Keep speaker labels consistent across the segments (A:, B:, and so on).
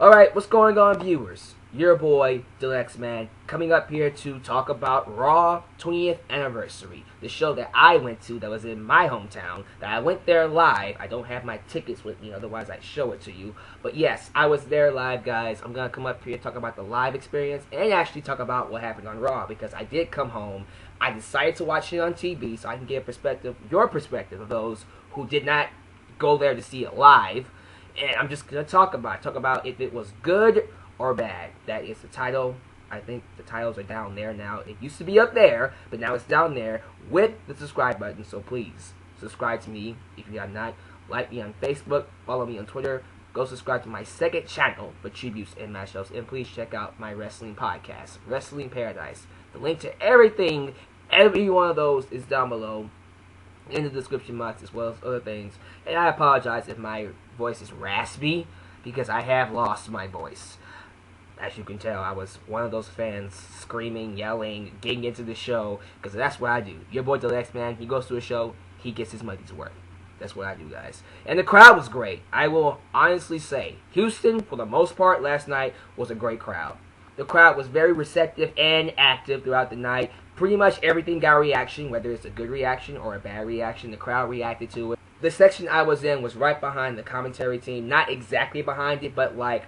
A: Alright, what's going on, viewers? Your boy, Alyx, man, coming up here to talk about Raw 20th Anniversary, the show that I went to that was in my hometown, that I went there live. I don't have my tickets with me, otherwise I'd show it to you. But yes, I was there live, guys. I'm going to come up here and talk about the live experience and actually talk about what happened on Raw, because I did come home. I decided to watch it on TV so I can get your perspective of those who did not go there to see it live. And I'm just going to talk about if it was good or bad. That is the title. I think the titles are down there now. It used to be up there, but now it's down there with the subscribe button. So please, subscribe to me if you have not. Like me on Facebook, follow me on Twitter. Go subscribe to my second channel for tributes and matchups. And please check out my wrestling podcast, Wrestling Paradise. The link to everything, every one of those is down below in the description box, as well as other things. And I apologize if my voice is raspy, because I have lost my voice. As you can tell, I was one of those fans screaming, yelling, getting into the show, because that's what I do. Your boy Alyx, man, he goes to a show, he gets his money's worth. That's what I do, guys. And the crowd was great. I will honestly say, Houston, for the most part, last night was a great crowd. The crowd was very receptive and active throughout the night. Pretty much everything got a reaction, whether it's a good reaction or a bad reaction. The crowd reacted to it. The section I was in was right behind the commentary team. Not exactly behind it, but like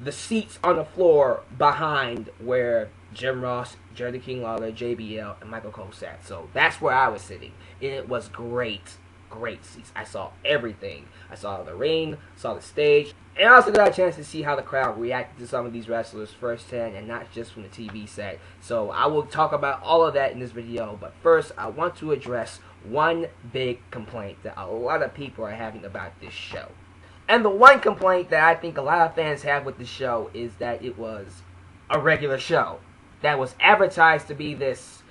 A: the seats on the floor behind where Jim Ross, Jerry King Lawler, JBL, and Michael Cole sat. So that's where I was sitting. And it was great. Great seats. I saw everything. I saw the ring, saw the stage, and I also got a chance to see how the crowd reacted to some of these wrestlers firsthand, and not just from the TV set. So I will talk about all of that in this video, but first I want to address one big complaint that a lot of people are having about this show. And the one complaint that I think a lot of fans have with the show is that it was a regular show that was advertised to be this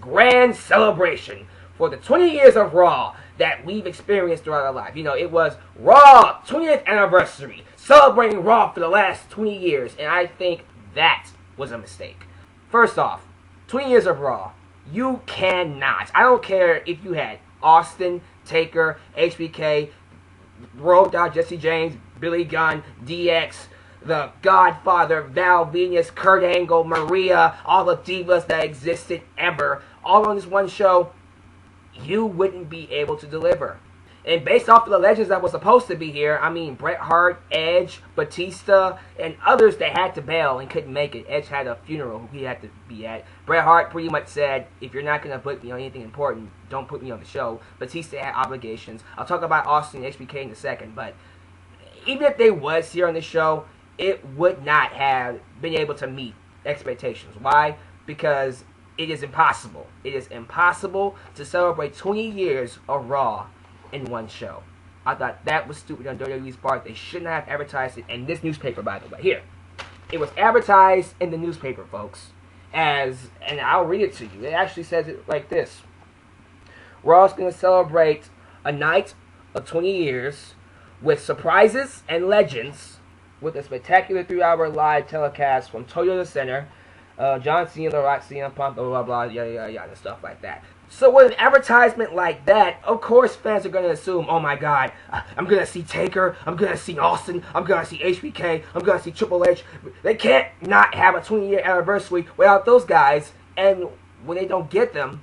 A: grand celebration for the 20 years of Raw that we've experienced throughout our life. You know, it was Raw 20th Anniversary, celebrating Raw for the last 20 years, and I think that was a mistake. First off, 20 years of Raw, you cannot, I don't care if you had Austin, Taker, HBK, Road Dogg, Jesse James, Billy Gunn, DX, The Godfather, Val Venus, Kurt Angle, Maria, all the divas that existed ever, all on this one show. You wouldn't be able to deliver. And based off of the legends that were supposed to be here, I mean, Bret Hart, Edge, Batista, and others that had to bail and couldn't make it. Edge had a funeral he had to be at. Bret Hart pretty much said, if you're not going to put me on anything important, don't put me on the show. Batista had obligations. I'll talk about Austin and HBK in a second, but even if they was here on the show, it would not have been able to meet expectations. Why? Because it is impossible. It is impossible to celebrate 20 years of Raw in one show. I thought that was stupid on WWE's part. They shouldn't have advertised it in this newspaper, by the way. Here. It was advertised in the newspaper, folks, as, and I'll read it to you. It actually says it like this. Raw's going to celebrate a night of 20 years with surprises and legends with a spectacular 3-hour live telecast from Toyota Center. John Cena, The Rock, CM Punk, blah, blah, blah, yada, yada, yada, stuff like that. So with an advertisement like that, of course fans are going to assume, oh my god, I'm going to see Taker, I'm going to see Austin, I'm going to see HBK, I'm going to see Triple H. They can't not have a 20-year anniversary without those guys, and when they don't get them,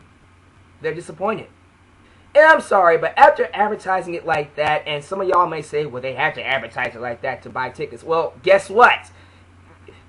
A: they're disappointed. And I'm sorry, but after advertising it like that, and some of y'all may say, well, they had to advertise it like that to buy tickets. Well, guess what?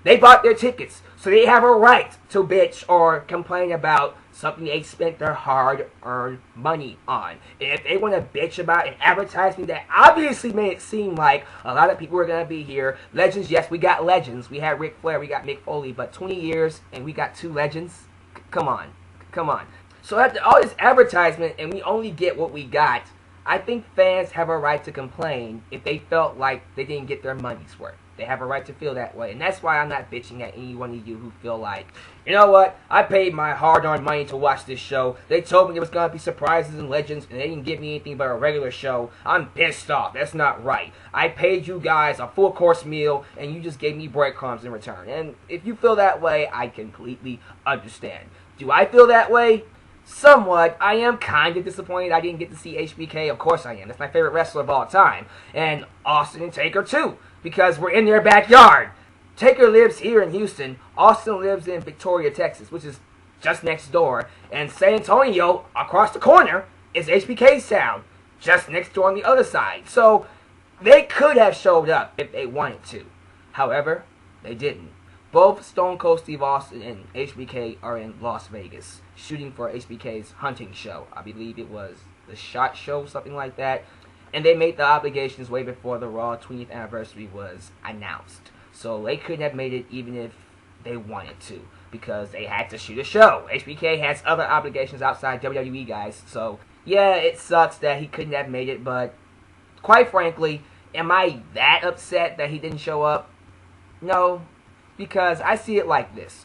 A: They bought their tickets, so they have a right to bitch or complain about something they spent their hard-earned money on. And if they want to bitch about an advertisement that obviously made it seem like a lot of people were going to be here, legends, yes, we got legends. We had Ric Flair, we got Mick Foley, but 20 years and we got 2 legends? Come on. Come on. So after all this advertisement and we only get what we got, I think fans have a right to complain if they felt like they didn't get their money's worth. They have a right to feel that way. And that's why I'm not bitching at any one of you who feel like, you know what, I paid my hard-earned money to watch this show. They told me there was going to be surprises and legends, and they didn't give me anything but a regular show. I'm pissed off. That's not right. I paid you guys a full-course meal, and you just gave me breadcrumbs in return. And if you feel that way, I completely understand. Do I feel that way? Somewhat. I am kind of disappointed I didn't get to see HBK. Of course I am. That's my favorite wrestler of all time. And Austin and Taker, too. because we're in their backyard. Taker lives here in Houston. Austin lives in Victoria, Texas, which is just next door. And San Antonio, across the corner, is HBK's town, just next door on the other side. So they could have showed up if they wanted to. However, they didn't. Both Stone Cold Steve Austin and HBK are in Las Vegas, shooting for HBK's hunting show. I believe it was the SHOT Show, something like that. And they made the obligations way before the Raw 20th anniversary was announced. So they couldn't have made it even if they wanted to, because they had to shoot a show. HBK has other obligations outside WWE, guys. So yeah, it sucks that he couldn't have made it, but quite frankly, am I that upset that he didn't show up? No, because I see it like this.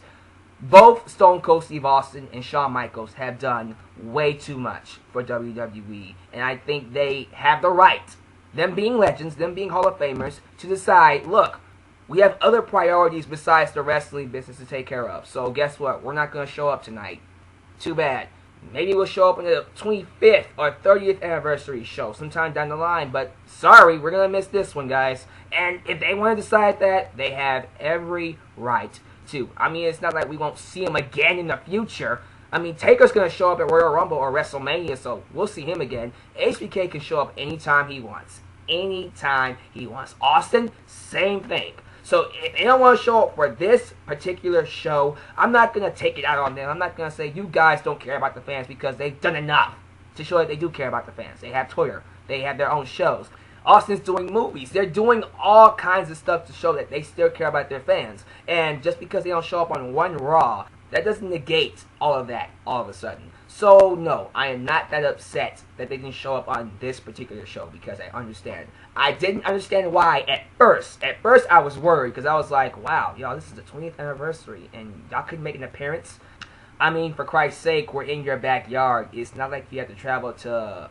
A: Both Stone Cold Steve Austin and Shawn Michaels have done way too much for WWE, and I think they have the right, them being legends, them being Hall of Famers, to decide, look, we have other priorities besides the wrestling business to take care of. So guess what? We're not going to show up tonight. Too bad. Maybe we'll show up in the 25th or 30th anniversary show sometime down the line. But sorry, we're going to miss this one, guys. And if they want to decide that, they have every right to. I mean, it's not like we won't see him again in the future. I mean, Taker's going to show up at Royal Rumble or WrestleMania, so we'll see him again. HBK can show up anytime he wants. Anytime he wants. Austin, same thing. So if they don't want to show up for this particular show, I'm not going to take it out on them. I'm not going to say you guys don't care about the fans, because they've done enough to show that they do care about the fans. They have Twitter. They have their own shows. Austin's doing movies. They're doing all kinds of stuff to show that they still care about their fans. And just because they don't show up on one Raw, that doesn't negate all of that all of a sudden. So, no, I am not that upset that they didn't show up on this particular show, because I understand. I didn't understand why at first. At first, I was worried, because I was like, wow, y'all, this is the 20th anniversary, and y'all couldn't make an appearance? I mean, for Christ's sake, we're in your backyard. It's not like you have to travel to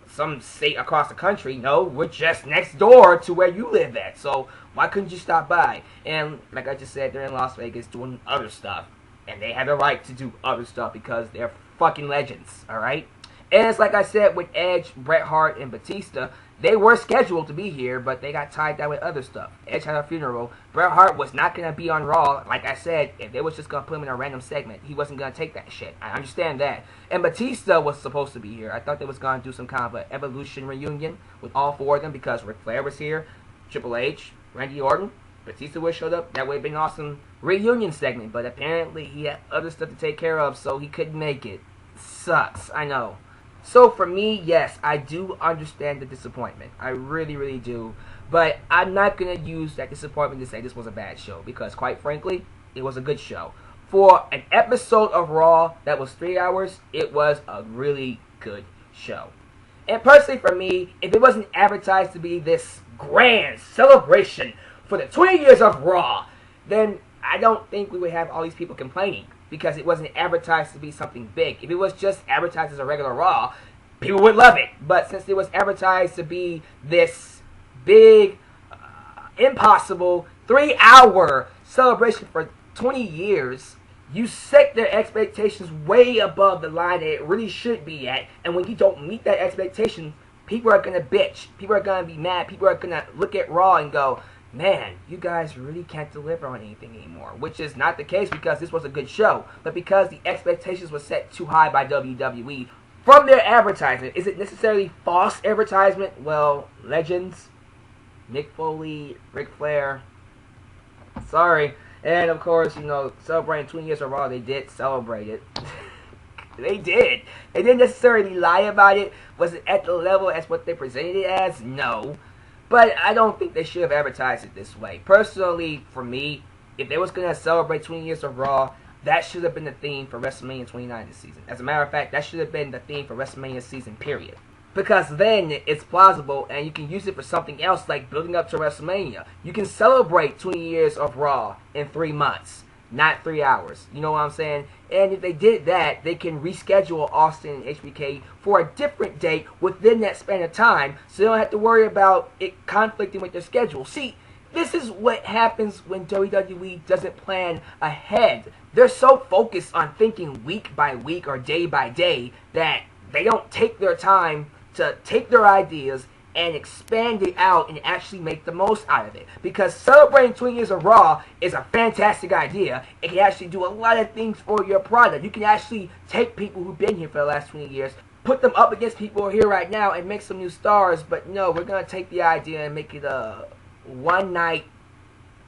A: some state across the country. No, we're just next door to where you live at. So, why couldn't you stop by? And, like I just said, they're in Las Vegas doing other stuff. And they have the right to do other stuff because they're fucking legends, alright? And it's like I said with Edge, Bret Hart, and Batista, they were scheduled to be here, but they got tied down with other stuff. Edge had a funeral. Bret Hart was not going to be on Raw. Like I said, if they was just going to put him in a random segment, he wasn't going to take that shit. I understand that. And Batista was supposed to be here. I thought they was going to do some kind of an Evolution reunion with all four of them, because Ric Flair was here, Triple H, Randy Orton, Batista would have showed up. That would have been an awesome reunion segment, but apparently he had other stuff to take care of, so he couldn't make it. Sucks, I know. So for me, yes, I do understand the disappointment. I really, really do. But I'm not going to use that disappointment to say this was a bad show, because quite frankly, it was a good show. For an episode of Raw that was 3 hours, it was a really good show. And personally for me, if it wasn't advertised to be this grand celebration for the 20 years of Raw, then I don't think we would have all these people complaining, because it wasn't advertised to be something big. If it was just advertised as a regular Raw, people would love it. But since it was advertised to be this big, impossible 3-hour celebration for 20 years, you set their expectations way above the line that it really should be at. And when you don't meet that expectation, people are going to bitch. People are going to be mad. People are going to look at Raw and go, man, you guys really can't deliver on anything anymore. Which is not the case, because this was a good show, but because the expectations were set too high by WWE from their advertisement. Is it necessarily false advertisement? Well, legends, Mick Foley, Ric Flair, sorry. And of course, you know, celebrating 20 years of Raw, they did celebrate it. They did. They didn't necessarily lie about it. Was it at the level as what they presented it as? No. But I don't think they should have advertised it this way. Personally, for me, if they was going to celebrate 20 years of Raw, that should have been the theme for WrestleMania 29 this season. As a matter of fact, that should have been the theme for WrestleMania season, period. Because then it's plausible, and you can use it for something else, like building up to WrestleMania. You can celebrate 20 years of Raw in 3 months, not 3 hours. You know what I'm saying? And if they did that, they can reschedule Austin and HBK for a different date within that span of time, so they don't have to worry about it conflicting with their schedule. See, this is what happens when WWE doesn't plan ahead. They're so focused on thinking week by week or day by day that they don't take their time to take their ideas, and expand it out and actually make the most out of it. Because celebrating 20 years of Raw is a fantastic idea. It can actually do a lot of things for your product. You can actually take people who've been here for the last 20 years, put them up against people who are here right now, and make some new stars. But no, we're going to take the idea and make it a one-night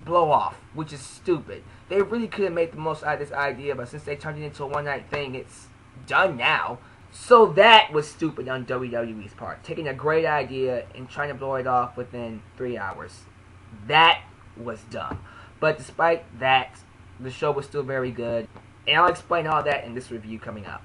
A: blow-off, which is stupid. They really could have made the most out of this idea, but since they turned it into a one-night thing, it's done now. So that was stupid on WWE's part, taking a great idea and trying to blow it off within 3 hours. That was dumb. But despite that, the show was still very good, and I'll explain all that in this review coming up.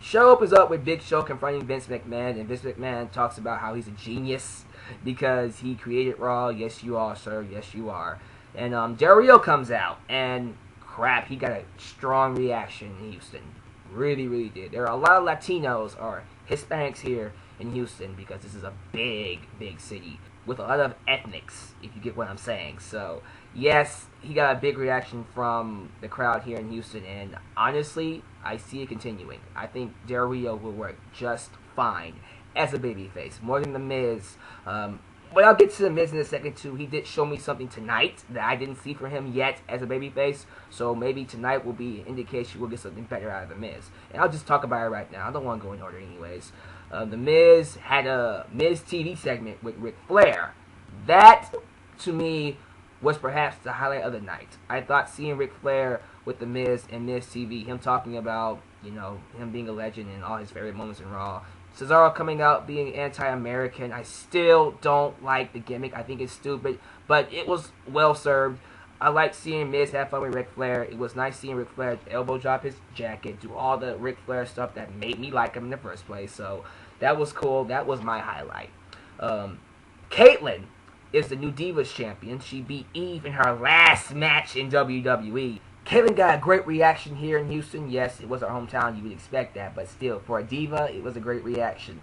A: Show opens up with Big Show confronting Vince McMahon, and Vince McMahon talks about how he's a genius because he created Raw. Yes, you are, sir. Yes, you are. And Del Rio comes out, and crap, he got a strong reaction in Houston. Really, really did. There are a lot of Latinos or Hispanics here in Houston because this is a big, big city with a lot of ethnics, if you get what I'm saying. So, yes, he got a big reaction from the crowd here in Houston, and honestly, I see it continuing. I think Del Rio will work just fine as a babyface, more than The Miz. But I'll get to The Miz in a second, too. He did show me something tonight that I didn't see for him yet as a babyface. So maybe tonight will be an indication we'll get something better out of The Miz. And I'll just talk about it right now. I don't want to go in order anyways. The Miz had a Miz TV segment with Ric Flair. That, to me, was perhaps the highlight of the night. I thought seeing Ric Flair with The Miz and Miz TV, him talking about, you know, him being a legend and all his favorite moments in Raw. Cesaro coming out being anti-American. I still don't like the gimmick. I think it's stupid, but it was well served. I like seeing Miz have fun with Ric Flair. It was nice seeing Ric Flair elbow drop his jacket, do all the Ric Flair stuff that made me like him in the first place. So that was cool. That was my highlight. Caitlyn is the new Divas champion. She beat Eve in her last match in WWE. Caitlyn got a great reaction here in Houston. Yes, it was her hometown. You would expect that. But still, for a diva, it was a great reaction.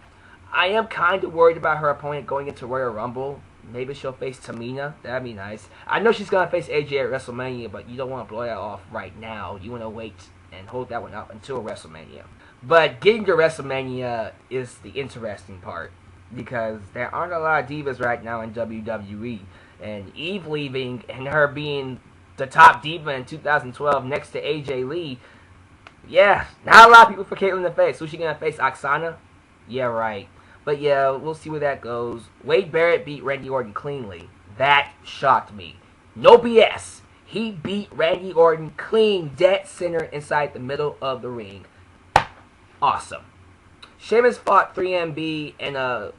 A: I am kind of worried about her opponent going into Royal Rumble. Maybe she'll face Tamina. That'd be nice. I know she's going to face AJ at WrestleMania, but you don't want to blow that off right now. You want to wait and hold that one up until WrestleMania. But getting to WrestleMania is the interesting part, because there aren't a lot of divas right now in WWE. And Eve leaving and her being the top diva in 2012 next to AJ Lee, yeah, not a lot of people for Caitlyn to face. Who's she going to face? Oksana? Yeah, right. But yeah, we'll see where that goes. Wade Barrett beat Randy Orton cleanly. That shocked me. No BS. He beat Randy Orton clean, dead center inside the middle of the ring. Awesome. Sheamus fought 3MB in a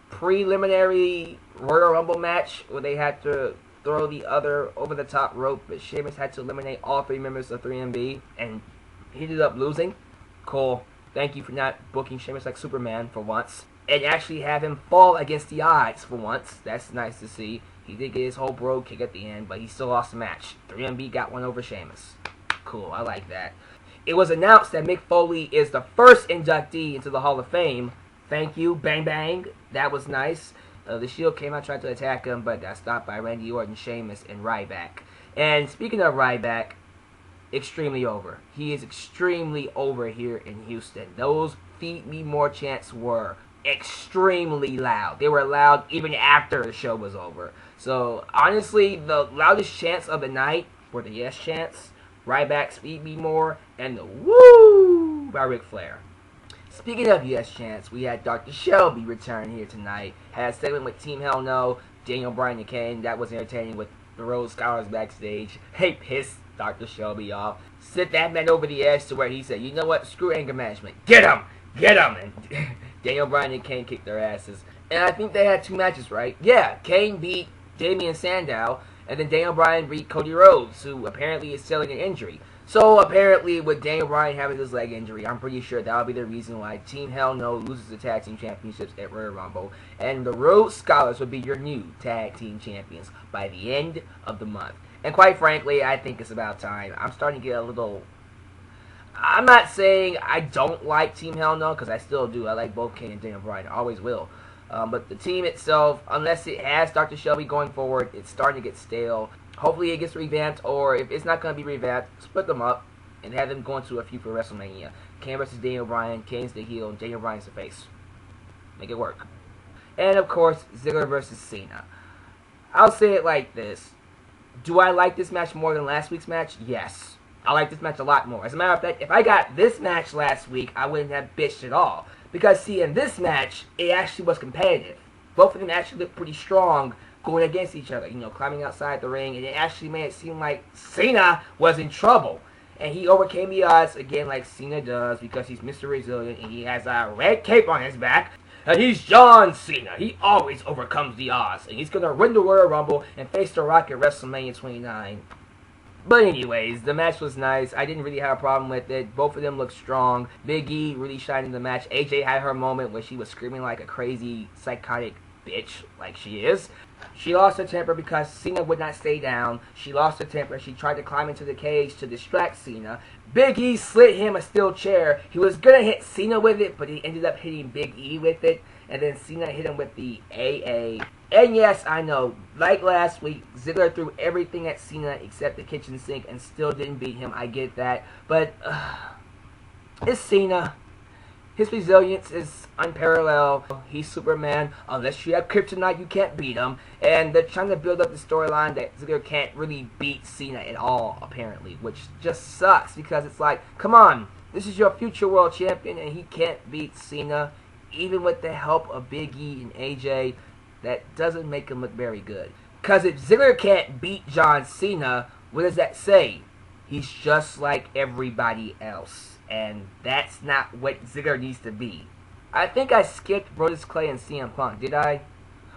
A: preliminary Royal Rumble match where they had to throw the other over the top rope, but Sheamus had to eliminate all 3 members of 3MB, and he ended up losing. Cool. Thank you for not booking Sheamus like Superman for once, and actually have him fall against the odds for once. That's nice to see. He did get his whole bro kick at the end, but he still lost the match. 3MB got one over Sheamus. Cool, I like that. It was announced that Mick Foley is the first inductee into the Hall of Fame. Thank you, bang bang. That was nice. The Shield came out trying to attack him, but got stopped by Randy Orton, Sheamus, and Ryback. And speaking of Ryback, extremely over. He is extremely over here in Houston. Those Feed Me More chants were extremely loud. They were loud even after the show was over. So, honestly, the loudest chants of the night were the Yes chants, Ryback's Feed Me More, and the Woo by Ric Flair. Speaking of Yes chants, we had Dr. Shelby return here tonight. Had a segment with Team Hell No, Daniel Bryan and Kane. That was entertaining with the Rhodes Scholars backstage. They pissed Dr. Shelby off. Sent that man over the edge to where he said, you know what, screw anger management. Get him! Get him! And Daniel Bryan and Kane kicked their asses. And I think they had 2 matches, right? Yeah, Kane beat Damian Sandow, and then Daniel Bryan beat Cody Rhodes, who apparently is selling an injury. So apparently with Daniel Bryan having his leg injury, I'm pretty sure that'll be the reason why Team Hell No loses the Tag Team Championships at Royal Rumble. And the Rhodes Scholars will be your new Tag Team Champions by the end of the month. And quite frankly, I think it's about time. I'm starting to get a little... I'm not saying I don't like Team Hell No, because I still do. I like both Kane and Daniel Bryan. I always will. But the team itself, unless it has Dr. Shelby going forward, it's starting to get stale. Hopefully it gets revamped, or if it's not going to be revamped, split them up and have them go into a feud for WrestleMania. Kane versus Daniel Bryan, Kane's the heel, Daniel Bryan's the face. Make it work. And of course, Ziggler versus Cena. I'll say it like this. Do I like this match more than last week's match? Yes. I like this match a lot more. As a matter of fact, if I got this match last week, I wouldn't have bitched at all. Because, see, in this match, it actually was competitive. Both of them actually looked pretty strong going against each other, climbing outside the ring, and it actually made it seem like Cena was in trouble. And he overcame the odds, again, like Cena does, because he's Mr. Resilient, and he has a red cape on his back. And he's John Cena. He always overcomes the odds. And he's going to win the Royal Rumble and face The Rock at WrestleMania 29. But anyways, the match was nice. I didn't really have a problem with it. Both of them looked strong. Big E really shined in the match. AJ had her moment where she was screaming like a crazy, psychotic bitch, like she is. She lost her temper because Cena would not stay down. She lost her temper. She tried to climb into the cage to distract Cena. Big E slid him a steel chair. He was going to hit Cena with it, but he ended up hitting Big E with it. And then Cena hit him with the AA. And yes, I know, like last week, Ziggler threw everything at Cena except the kitchen sink and still didn't beat him. I get that. But it's Cena. His resilience is unparalleled. He's Superman. Unless you have kryptonite, you can't beat him. And they're trying to build up the storyline that Ziggler can't really beat Cena at all, apparently. Which just sucks because it's like, come on. This is your future world champion and he can't beat Cena. Even with the help of Big E and AJ, that doesn't make him look very good. Because if Ziggler can't beat John Cena, what does that say? He's just like everybody else. And that's not what Ziggler needs to be. I think I skipped Brodus Clay and CM Punk, did I?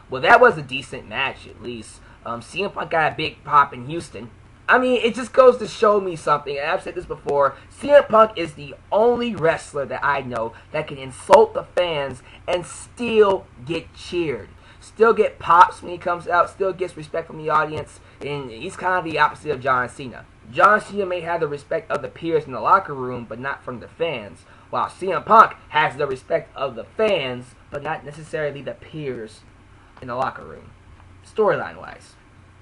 A: Well, that was a decent match, at least. CM Punk got a big pop in Houston. I mean, it just goes to show me something, and I've said this before. CM Punk is the only wrestler that I know that can insult the fans and still get cheered. Still get pops when he comes out, still gets respect from the audience, and he's kind of the opposite of John Cena. John Cena may have the respect of the peers in the locker room, but not from the fans, while CM Punk has the respect of the fans, but not necessarily the peers in the locker room, storyline-wise.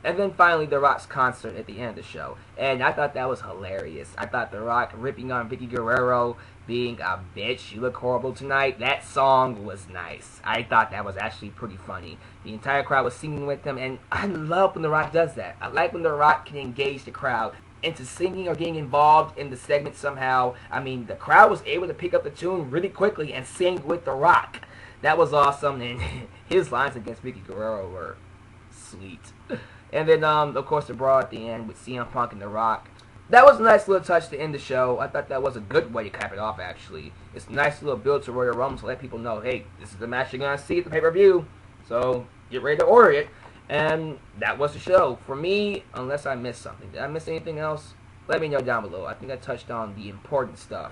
A: And then finally, The Rock's concert at the end of the show. And I thought that was hilarious. I thought The Rock ripping on Vicky Guerrero, being a bitch, you look horrible tonight. That song was nice. I thought that was actually pretty funny. The entire crowd was singing with them, and I love when The Rock does that. I like when The Rock can engage the crowd into singing or getting involved in the segment somehow. I mean, the crowd was able to pick up the tune really quickly and sing with The Rock. That was awesome, and his lines against Vicky Guerrero were sweet. And then, of course, the brawl at the end with CM Punk and The Rock. That was a nice little touch to end the show. I thought that was a good way to cap it off, actually. It's a nice little build to Royal Rumble to let people know, hey, this is the match you're going to see at the pay-per-view. So, get ready to order it. And that was the show. For me, unless I missed something. Did I miss anything else? Let me know down below. I think I touched on the important stuff.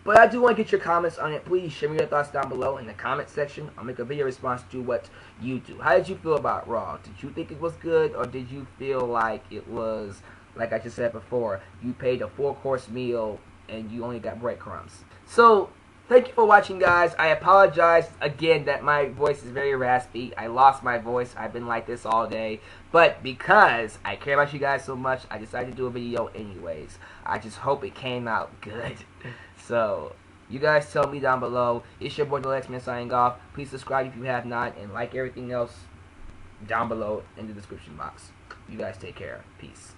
A: But I do want to get your comments on it. Please share me your thoughts down below in the comment section. I'll make a video response to what you do. How did you feel about Raw? Did you think it was good, or did you feel like it was, like I just said before, you paid a 4-course meal and you only got breadcrumbs? So, thank you for watching, guys. I apologize again that my voice is very raspy. I lost my voice. I've been like this all day. But because I care about you guys so much, I decided to do a video anyways. I just hope it came out good. So, you guys tell me down below. It's your boy, the Alyx signing off. Please subscribe if you have not, and like everything else down below in the description box. You guys take care. Peace.